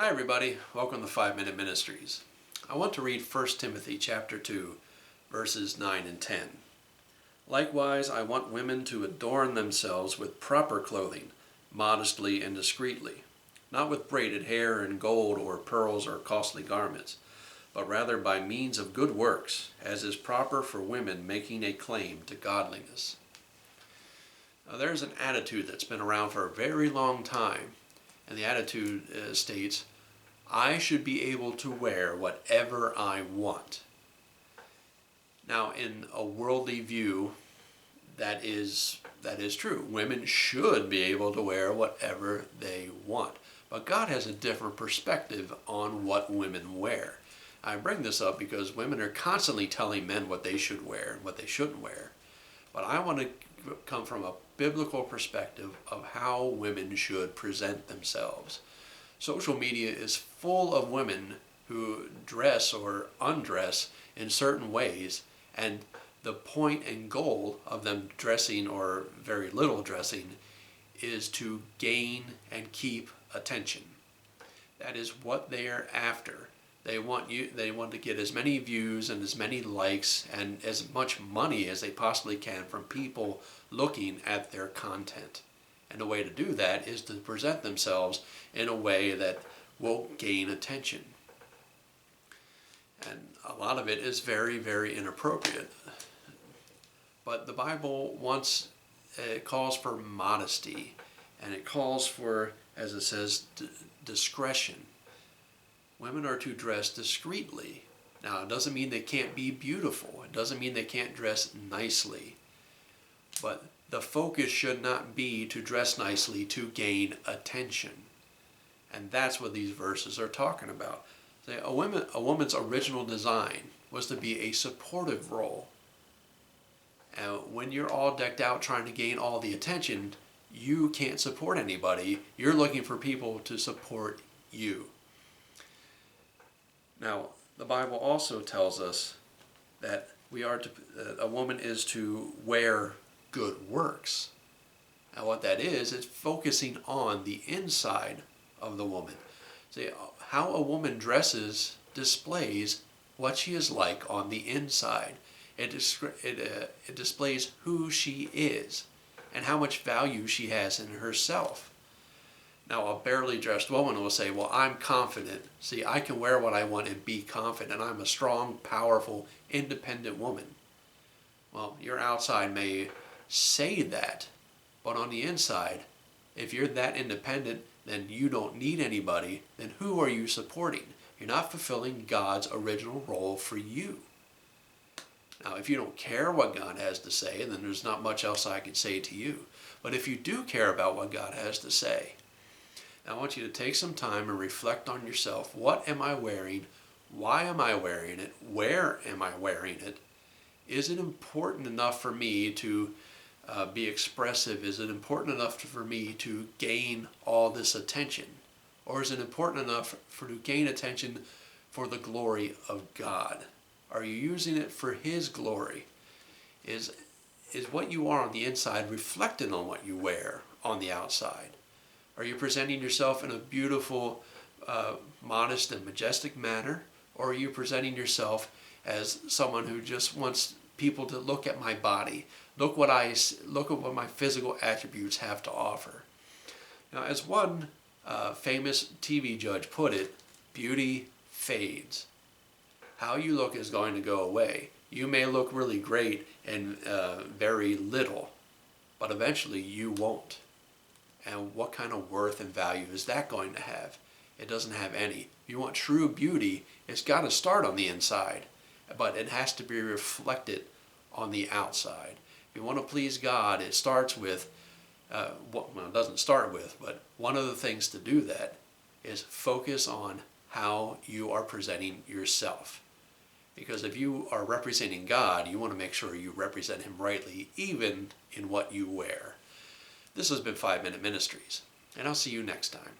Hi everybody, welcome to 5 Minute Ministries. I want to read 1 Timothy chapter 2, verses 9 and 10. Likewise, I want women to adorn themselves with proper clothing, modestly and discreetly, not with braided hair and gold or pearls or costly garments, but rather by means of good works, as is proper for women making a claim to godliness. Now, there's an attitude that's been around for a very long time, and the attitude states, I should be able to wear whatever I want. Now, in a worldly view, that is true. Women should be able to wear whatever they want. But God has a different perspective on what women wear. I bring this up because women are constantly telling men what they should wear and what they shouldn't wear. But I want to come from a biblical perspective of how women should present themselves. Social media is full of women who dress or undress in certain ways, and the point and goal of them dressing or very little dressing is to gain and keep attention. That is what they are after. They want to get as many views and as many likes and as much money as they possibly can from people looking at their content. And the way to do that is to present themselves in a way that will gain attention. And a lot of it is very, very inappropriate. But the Bible it calls for modesty, and it calls for, as it says, discretion. Women are to dress discreetly. Now, it doesn't mean they can't be beautiful. It doesn't mean they can't dress nicely. But the focus should not be to dress nicely to gain attention. And that's what these verses are talking about. A woman's original design was to be a supportive role. And when you're all decked out trying to gain all the attention, you can't support anybody. You're looking for people to support you. Now, the Bible also tells us that a woman is to wear good works. And what that is, it's focusing on the inside of the woman. See, how a woman dresses displays what she is like on the inside. It displays who she is and how much value she has in herself. Now, a barely dressed woman will say, well, I'm confident. See, I can wear what I want and be confident. I'm a strong, powerful, independent woman. Well, your outside may say that, but on the inside, if you're that independent, then you don't need anybody, then who are you supporting? You're not fulfilling God's original role for you. Now, if you don't care what God has to say, then there's not much else I can say to you. But if you do care about what God has to say, I want you to take some time and reflect on yourself. What am I wearing? Why am I wearing it? Where am I wearing it? Is it important enough for me to be expressive? Is it important enough for me to gain all this attention? Or is it important enough to gain attention for the glory of God? Are you using it for His glory? Is what you are on the inside reflected on what you wear on the outside? Are you presenting yourself in a beautiful, modest and majestic manner? Or are you presenting yourself as someone who just wants people to look at my body, look at what my physical attributes have to offer? Now, as one famous TV judge put it, beauty fades. How you look is going to go away. You may look really great and very little, but eventually you won't. And what kind of worth and value is that going to have? It doesn't have any. If you want true beauty, it's got to start on the inside, but it has to be reflected on the outside. If you want to please God, it starts with, it doesn't start with, but one of the things to do that is focus on how you are presenting yourself. Because if you are representing God, you want to make sure you represent Him rightly, even in what you wear. This has been 5 Minute Ministries, and I'll see you next time.